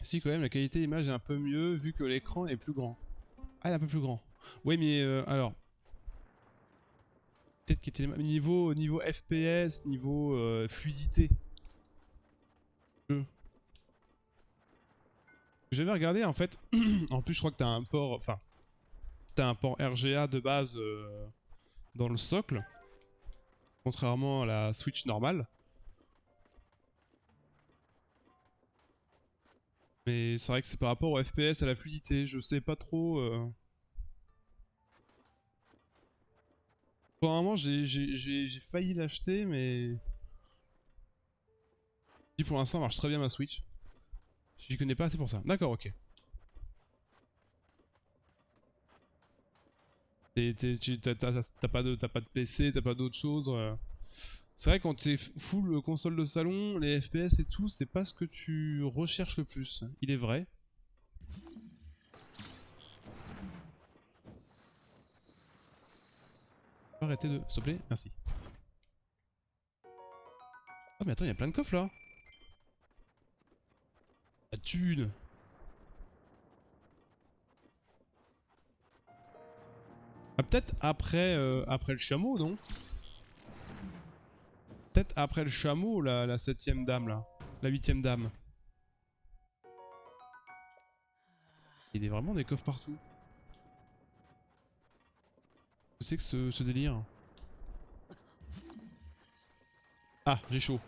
Si, quand même, la qualité d'image est un peu mieux vu que l'écran est plus grand. Ah, il est un peu plus grand. Oui, mais alors. Peut-être qu'il était niveau FPS, niveau fluidité. J'avais regardé en fait. En plus, je crois que t'as un port. Enfin, t'as un port RGA de base dans le socle. Contrairement à la Switch normale. Mais c'est vrai que c'est par rapport au FPS, à la fluidité. Je sais pas trop. Pour un moment, j'ai failli l'acheter, mais. Pour l'instant, marche très bien ma Switch. Je n'y connais pas assez pour ça. D'accord, ok. T'as pas de PC, t'as pas d'autre chose. C'est vrai, quand t'es full console de salon, les FPS et tout, c'est pas ce que tu recherches le plus. Il est vrai. Arrêtez de. S'il te plaît, merci. Ah, mais attends, il y a plein de coffres là. La thune. Ah, peut-être après le chameau, non? Peut-être après le chameau, la 7ème dame là. La 8ème dame. Il y a vraiment des coffres partout. C'est que ce délire. Ah, j'ai chaud.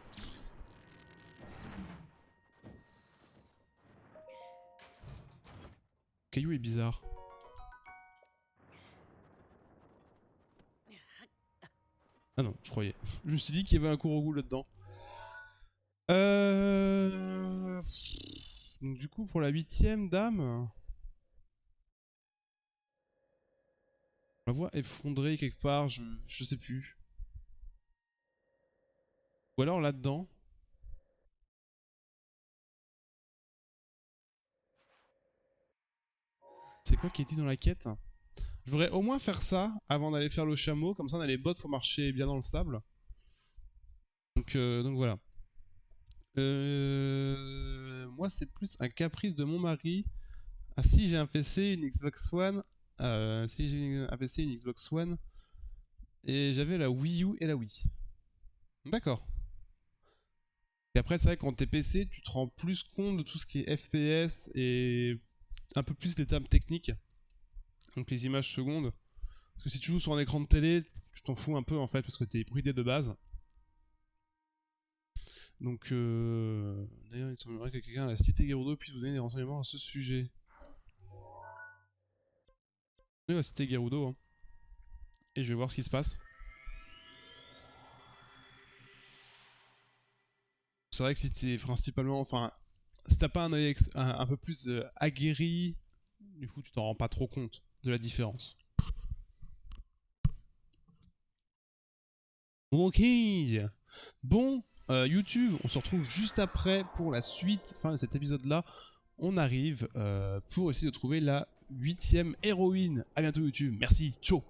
Le caillou est bizarre. Ah non, je croyais. Je me suis dit qu'il y avait un Kurogu là-dedans. Donc du coup, pour la 8ème dame... On la voit effondrée quelque part, je sais plus. Ou alors là-dedans. C'est quoi qui est dit dans la quête? Je voudrais au moins faire ça avant d'aller faire le chameau, comme ça on a les bottes pour marcher bien dans le sable. Donc voilà. Moi c'est plus un caprice de mon mari. Ah si j'ai un PC, une Xbox One. Si j'ai un PC, une Xbox One. Et j'avais la Wii U et la Wii. D'accord. Et après c'est vrai que quand t'es PC, tu te rends plus compte de tout ce qui est FPS et un peu plus les termes techniques. Donc les images secondes. Parce que si tu joues sur un écran de télé, tu t'en fous un peu en fait parce que t'es bridé de base. Donc d'ailleurs il semblerait que quelqu'un à la cité Gerudo puisse vous donner des renseignements à ce sujet. Oui, la cité Gerudo. Hein. Et je vais voir ce qui se passe. C'est vrai que si t'es principalement... Enfin, si t'as pas un œil un peu plus aguerri, du coup tu t'en rends pas trop compte de la différence. Ok. Bon, YouTube, on se retrouve juste après pour la suite, fin de cet épisode-là. On arrive pour essayer de trouver la 8ème héroïne. A bientôt YouTube, merci, ciao.